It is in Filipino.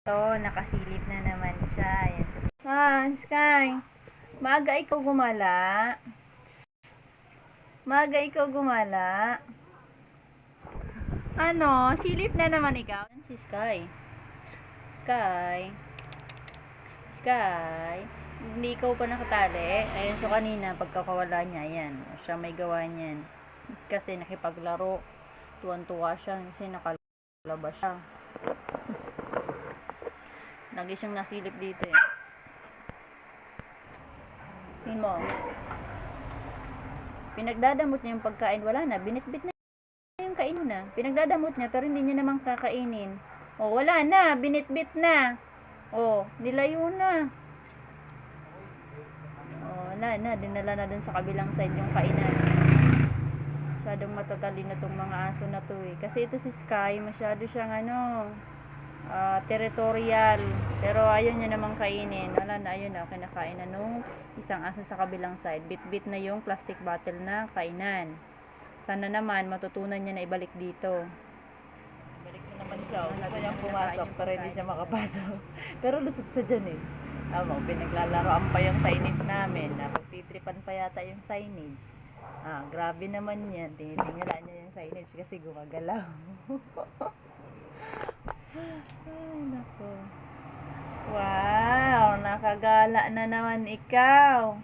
Nakasilip na naman siya. Ayan, Sky. Maaga ikaw gumala. Maaga ikaw gumala. Ano? Silip na naman ikaw. Si Sky. Sky. Sky. Hindi ikaw pa nakatali. Ayun, so kanina, pagkakawala niya, ayan. Siya may gawa niyan. Kasi nakipaglaro. Tuwan-tuwa siya. Kasi nakalabas siya. Lagi siyang nasilip dito eh. Tingin mo. Pinagdadamot niya yung pagkain. Wala na. Binitbit na yung kain na. Pinagdadamot niya pero hindi niya naman kakainin. Oh, wala na. Binitbit na. Oh, nilayo na. Oh, wala na. Dinala na dun sa kabilang side yung kainan. Masyadong matatalino tong mga aso na to eh. Kasi ito si Sky, masyado siyang territorial. Pero ayaw niya namang kainin. Wala na, ayun na, kinakain na nung isang aso sa kabilang side. Bit-bit na yung plastic bottle na kainan. Sana naman, matutunan niya na ibalik dito. Ibalik na naman siya. Gusto niyang pumasok, pero hindi siya makapasok. Pero lusot siya dyan eh. Pinaglalaroan pa yung signage namin. Pagtitripan pa yata yung signage. Grabe naman yan. Tinitingnan niya yung signage kasi gumagalaw. Ay, nako. Wow, nakagala na naman ikaw.